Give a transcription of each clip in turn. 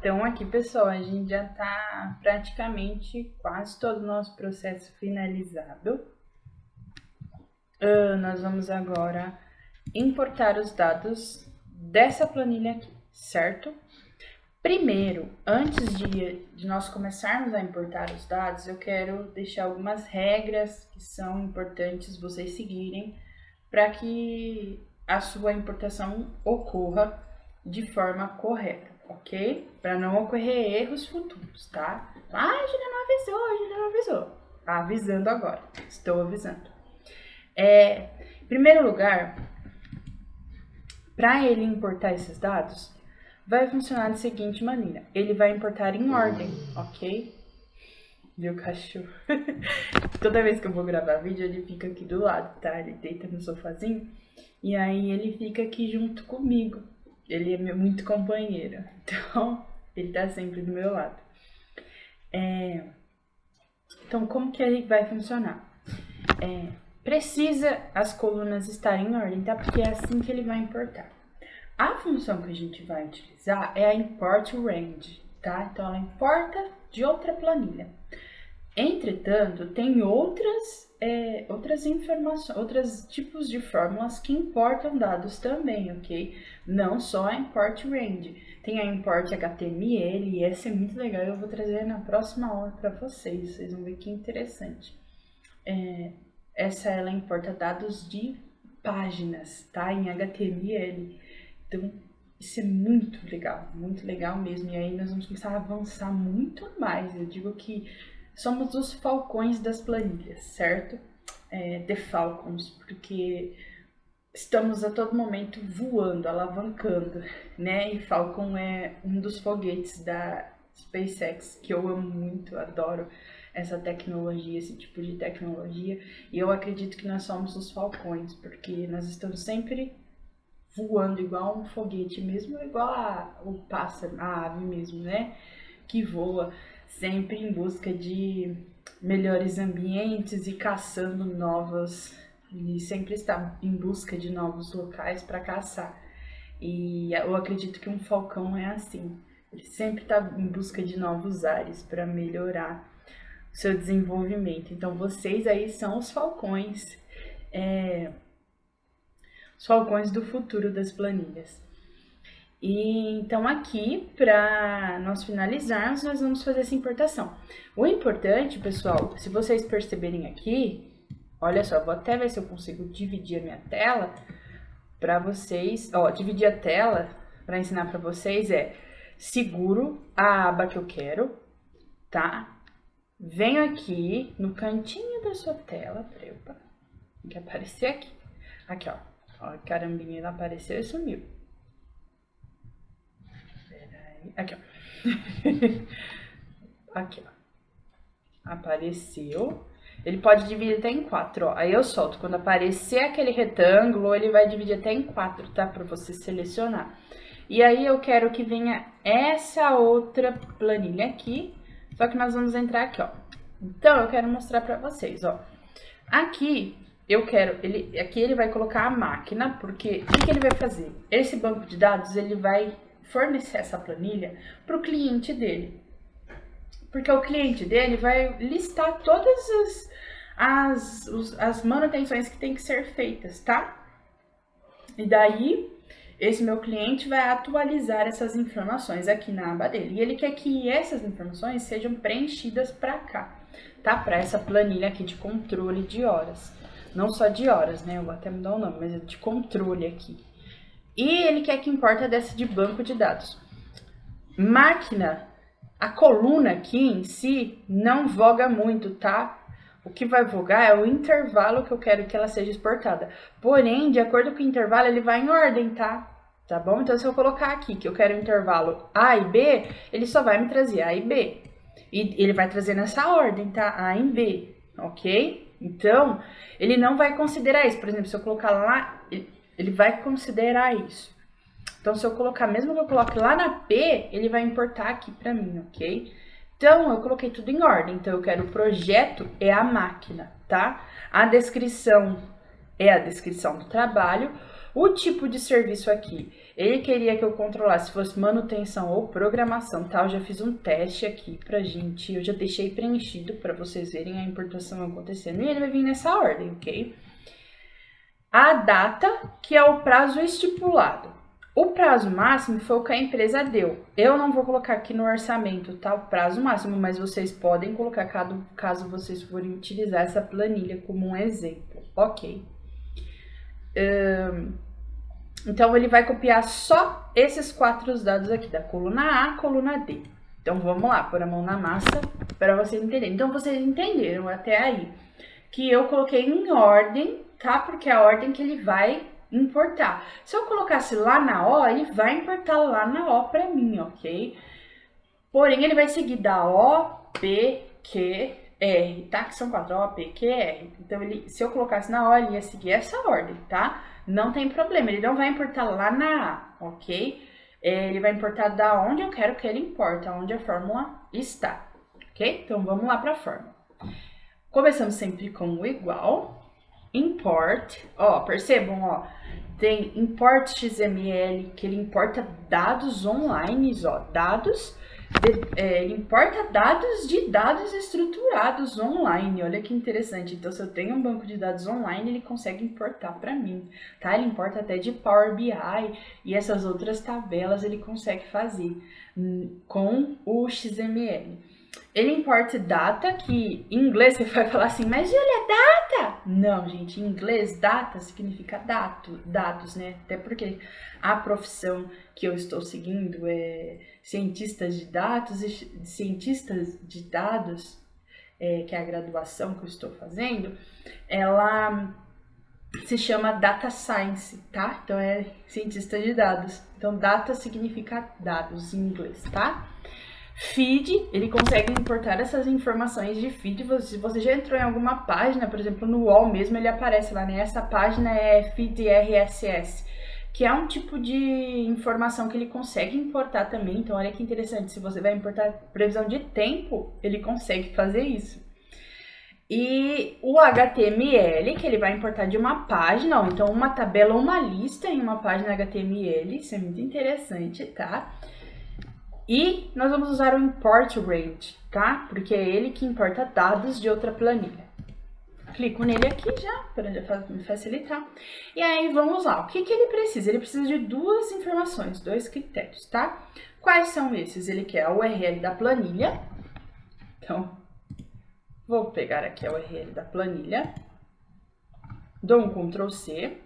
Então, aqui, pessoal, a gente já está praticamente quase todo o nosso processo finalizado. Nós vamos agora importar os dados dessa planilha aqui, certo? Primeiro, antes de nós começarmos a importar os dados, eu quero deixar algumas regras que são importantes vocês seguirem para que a sua importação ocorra de forma correta, ok? Para não ocorrer erros futuros, tá? Ah, Julia não avisou. Tá avisando agora, estou avisando. Em primeiro lugar, para ele importar esses dados, vai funcionar da seguinte maneira. Ele vai importar em ordem, ok? Meu cachorro. Toda vez que eu vou gravar vídeo, ele fica aqui do lado, tá? Ele deita no sofazinho e aí ele fica aqui junto comigo. Ele é muito companheiro, então ele tá sempre do meu lado. Então, como que ele vai funcionar? Precisa as colunas estarem em ordem, tá? Porque é assim que ele vai importar. A função que a gente vai utilizar é a import range, tá? Então, ela importa de outra planilha. Entretanto, tem outras informações, outros tipos de fórmulas que importam dados também, ok? Não só a import range. Tem a import HTML e essa é muito legal. Eu vou trazer na próxima aula para vocês. Vocês vão ver que interessante. Essa ela importa dados de páginas, tá? Em HTML. Então, isso é muito legal mesmo. E aí nós vamos começar a avançar muito mais. Eu digo que somos os falcões das planilhas, certo? The Falcons, porque estamos a todo momento voando, alavancando, né? E Falcon é um dos foguetes da SpaceX, que eu amo muito, adoro essa tecnologia, esse tipo de tecnologia. E eu acredito que nós somos os falcões, porque nós estamos sempre voando igual um foguete mesmo, igual o pássaro, a ave mesmo, né? Que voa sempre em busca de melhores ambientes e caçando novos, e sempre está em busca de novos locais para caçar. E eu acredito que um falcão é assim, ele sempre está em busca de novos ares para melhorar o seu desenvolvimento. Então vocês aí são os falcões, os falcões do futuro das planilhas. E então aqui, para nós finalizarmos, nós vamos fazer essa importação. O importante, pessoal, se vocês perceberem aqui, olha só, vou até ver se eu consigo dividir a minha tela para vocês. Dividir a tela para ensinar para vocês seguro a aba que eu quero, tá? Venho aqui no cantinho da sua tela, tem que aparecer aqui. Aqui, ó, carambinha, ela apareceu e sumiu. Aqui, ó. Aqui, ó. Apareceu. Ele pode dividir até em 4, ó. Aí eu solto. Quando aparecer aquele retângulo, ele vai dividir até em 4, tá? Pra você selecionar. E aí eu quero que venha essa outra planilha aqui. Só que nós vamos entrar aqui, ó. Então, eu quero mostrar pra vocês, ó. Aqui, aqui ele vai colocar a máquina, porque o que ele vai fazer? Esse banco de dados, ele vai fornecer essa planilha para o cliente dele, porque o cliente dele vai listar todas as manutenções que tem que ser feitas, tá? E daí, esse meu cliente vai atualizar essas informações aqui na aba dele, e ele quer que essas informações sejam preenchidas para cá, tá? Para essa planilha aqui de controle de horas, não só de horas, né? Eu vou até mudar o nome, mas é de controle aqui. E ele quer que importa dessa de banco de dados. Máquina, a coluna aqui em si não voga muito, tá? O que vai vogar é o intervalo que eu quero que ela seja exportada. Porém, de acordo com o intervalo, ele vai em ordem, tá? Tá bom? Então, se eu colocar aqui que eu quero o intervalo A e B, ele só vai me trazer A e B. E ele vai trazer nessa ordem, tá? A e B, ok? Então, ele não vai considerar isso. Por exemplo, se eu colocar lá, ele vai considerar isso. Então, se eu colocar, mesmo que eu coloque lá na P, ele vai importar aqui para mim, ok? Então, eu coloquei tudo em ordem. Então, eu quero o projeto é a máquina, tá? A descrição é a descrição do trabalho. O tipo de serviço aqui, ele queria que eu controlasse se fosse manutenção ou programação, tá? Eu já fiz um teste aqui pra gente, eu já deixei preenchido pra vocês verem a importação acontecendo e ele vai vir nessa ordem, ok? A data, que é o prazo estipulado. O prazo máximo foi o que a empresa deu. Eu não vou colocar aqui no orçamento, tá? O prazo máximo, mas vocês podem colocar caso vocês forem utilizar essa planilha como um exemplo, ok? Então, ele vai copiar só esses 4 dados aqui, da coluna A, coluna D. Então, vamos lá, pôr a mão na massa para vocês entenderem. Então, vocês entenderam até aí que eu coloquei em ordem, tá? Porque é a ordem que ele vai importar. Se eu colocasse lá na O, ele vai importar lá na O para mim, ok? Porém, ele vai seguir da O, P, Q, R, tá? Que são 4, O, P, Q, R. Então, se eu colocasse na O, ele ia seguir essa ordem, tá? Não tem problema, ele não vai importar lá na A, ok? Ele vai importar da onde eu quero que ele importe, onde a fórmula está, ok? Então, vamos lá para a fórmula. Começamos sempre com o igual. Import, ó, percebam, ó, tem import XML, que ele importa dados online, ó, dados, importa dados de dados estruturados online, olha que interessante. Então, se eu tenho um banco de dados online, ele consegue importar para mim, tá? Ele importa até de Power BI e essas outras tabelas ele consegue fazer com o XML. Ele importa data, que em inglês você vai falar assim, mas Júlia, data? Não, gente, em inglês data significa dados, né? Até porque a profissão que eu estou seguindo é cientistas de dados, que é a graduação que eu estou fazendo, ela se chama Data Science, tá? Então é cientista de dados. Então data significa dados em inglês, tá? Feed, ele consegue importar essas informações de feed. Se você já entrou em alguma página, por exemplo, no UOL mesmo, ele aparece lá, né? Essa página é feed RSS, que é um tipo de informação que ele consegue importar também. Então, olha que interessante, se você vai importar previsão de tempo, ele consegue fazer isso. E o HTML, que ele vai importar de uma página, ó, então uma tabela ou uma lista em uma página HTML, isso é muito interessante, tá? E nós vamos usar o import range, tá? Porque é ele que importa dados de outra planilha. Clico nele aqui já, para me facilitar. E aí, vamos lá. O que ele precisa? Ele precisa de 2 informações, 2 critérios, tá? Quais são esses? Ele quer a URL da planilha. Então, vou pegar aqui a URL da planilha. Dou um Ctrl C.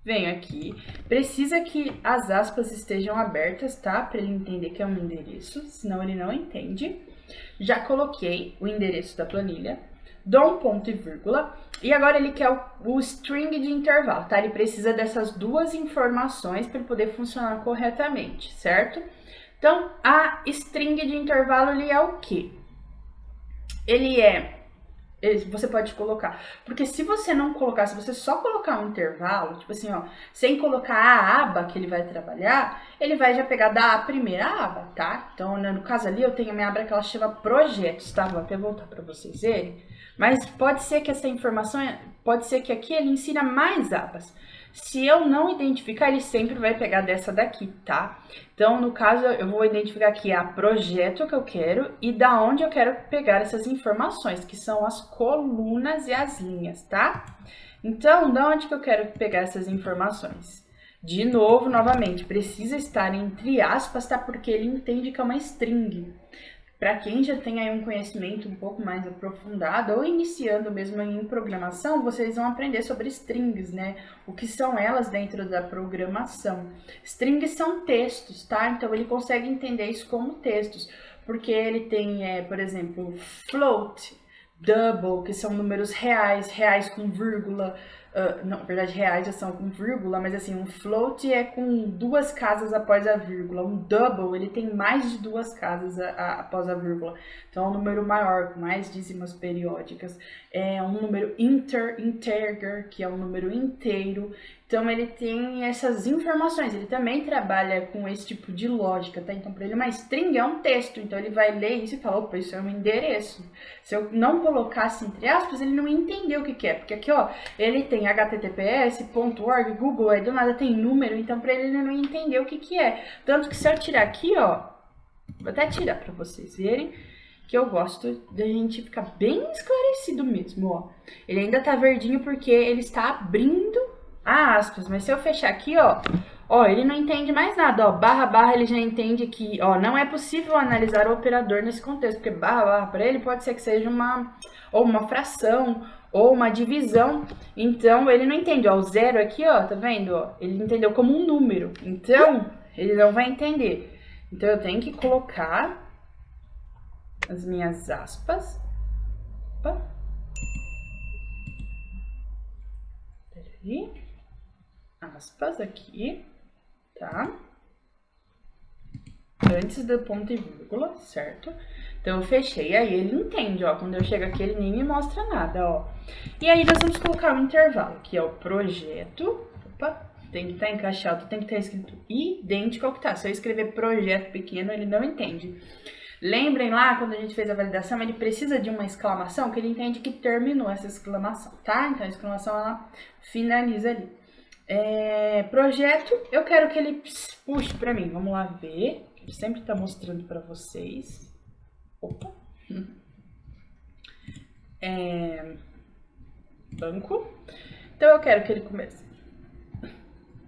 Venho aqui, precisa que as aspas estejam abertas, tá? Para ele entender que é um endereço, senão ele não entende. Já coloquei o endereço da planilha, dou um ponto e vírgula, e agora ele quer o string de intervalo, tá? Ele precisa dessas 2 informações para ele poder funcionar corretamente, certo? Então, a string de intervalo, ele é o quê? Você pode colocar, porque se você não colocar, se você só colocar um intervalo, tipo assim, ó, sem colocar a aba que ele vai trabalhar, ele vai já pegar da primeira aba, tá? Então, no caso ali, eu tenho a minha aba que ela chama projetos, tá? Vou até voltar para vocês verem, mas pode ser que essa informação, pode ser que aqui ele ensina mais abas. Se eu não identificar, ele sempre vai pegar dessa daqui, tá? Então, no caso, eu vou identificar aqui a projeto que eu quero e da onde eu quero pegar essas informações, que são as colunas e as linhas, tá? Então, da onde que eu quero pegar essas informações? De novo, novamente, precisa estar entre aspas, tá? Porque ele entende que é uma string. Para quem já tem aí um conhecimento um pouco mais aprofundado ou iniciando mesmo em programação, vocês vão aprender sobre strings, né? O que são elas dentro da programação. Strings são textos, tá? Então ele consegue entender isso como textos, porque ele tem, por exemplo, float, double, que são números reais, reais com vírgula, não, na verdade reais já são com vírgula, mas assim, um float é com 2 casas após a vírgula, um double, ele tem mais de 2 casas após a vírgula, então é um número maior, com mais dízimas periódicas, é um número integer, que é um número inteiro, Então ele tem essas informações, ele também trabalha com esse tipo de lógica, tá? Então para ele uma string é um texto, então ele vai ler isso e fala, opa, isso é um endereço. Se eu não colocasse entre aspas, ele não ia entender o que é, porque aqui ó, ele tem https.org, Google, aí do nada tem número, então para ele não ia entender o que é. Tanto que se eu tirar aqui ó, vou até tirar para vocês verem, que eu gosto da gente ficar bem esclarecido mesmo, ó. Ele ainda tá verdinho porque ele está abrindo aspas, mas se eu fechar aqui, ó, ele não entende mais nada, ó, barra, ele já entende que, ó, não é possível analisar o operador nesse contexto, porque barra para ele pode ser que seja ou uma fração, ou uma divisão, então ele não entende, ó, o zero aqui, ó, tá vendo, ó, ele entendeu como um número, então ele não vai entender, então eu tenho que colocar as minhas aspas, opa, peraí, aspas aqui, tá? Antes do ponto e vírgula, certo? Então, eu fechei, aí ele entende, ó. Quando eu chego aqui, ele nem me mostra nada, ó. E aí, nós vamos colocar um intervalo, que é o projeto. Opa, tem que estar encaixado, tem que estar escrito idêntico ao que tá. Se eu escrever projeto pequeno, ele não entende. Lembrem lá, quando a gente fez a validação, ele precisa de uma exclamação, que ele entende que terminou essa exclamação, tá? Então, a exclamação, ela finaliza ali. Projeto, eu quero que ele puxe para mim. Vamos lá ver. Ele sempre tá mostrando para vocês. Opa. Banco. Então eu quero que ele comece.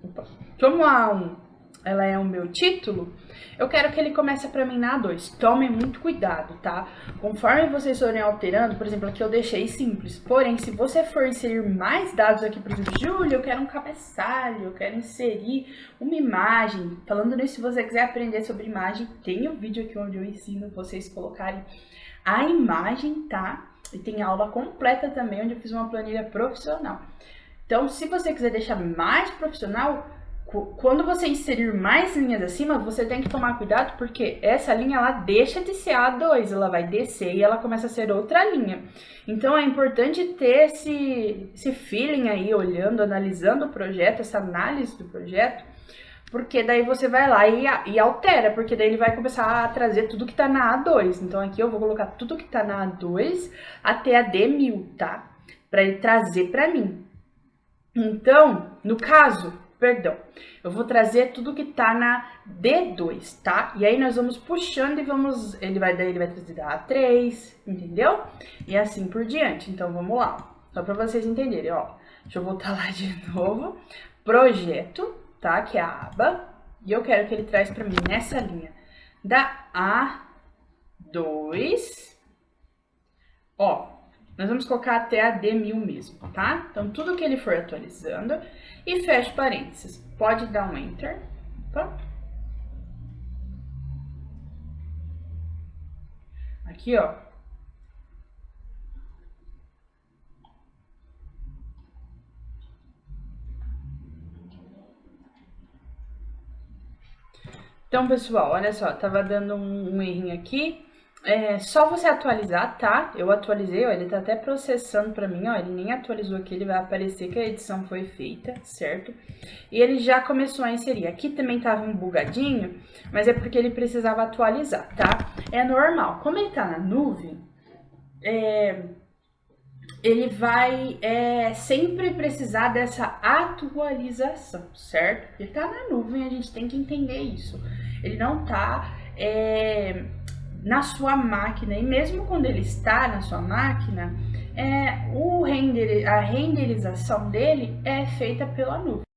Opa. Como ela é o meu título, eu quero que ele comece para mim na A2. Tomem muito cuidado, tá? Conforme vocês forem alterando, por exemplo, aqui eu deixei simples. Porém, se você for inserir mais dados aqui, por exemplo, Júlia, eu quero um cabeçalho, eu quero inserir uma imagem. Falando nisso, se você quiser aprender sobre imagem, tem um vídeo aqui onde eu ensino vocês colocarem a imagem, tá? E tem aula completa também, onde eu fiz uma planilha profissional. Então, se você quiser deixar mais profissional, quando você inserir mais linhas acima, você tem que tomar cuidado, porque essa linha, ela deixa de ser A2, ela vai descer e ela começa a ser outra linha. Então, é importante ter esse feeling aí, olhando, analisando o projeto, essa análise do projeto, porque daí você vai lá e altera, porque daí ele vai começar a trazer tudo que tá na A2. Então, aqui eu vou colocar tudo que tá na A2 até a D1000, tá? Para ele trazer para mim. Então, no caso... Perdão, eu vou trazer tudo que tá na D2, tá? E aí nós vamos puxando e ele vai trazer da A3, entendeu? E assim por diante. Então vamos lá, só para vocês entenderem, ó. Deixa eu voltar lá de novo. Projeto, tá? Que é a aba. E eu quero que ele traz para mim nessa linha da A2. Ó, nós vamos colocar até a D1000 mesmo, tá? Então, tudo que ele for atualizando e fecha parênteses. Pode dar um Enter, tá? Aqui, ó. Então, pessoal, olha só, tava dando um errinho aqui. Só você atualizar, tá? Eu atualizei, ó, ele tá até processando pra mim, ó, ele nem atualizou aqui, ele vai aparecer que a edição foi feita, certo? E ele já começou a inserir. Aqui também tava um bugadinho, mas é porque ele precisava atualizar, tá? É normal. Como ele tá na nuvem, ele vai sempre precisar dessa atualização, certo? Ele tá na nuvem, a gente tem que entender isso. Ele não tá... na sua máquina, e mesmo quando ele está na sua máquina, a renderização dele é feita pela nuvem.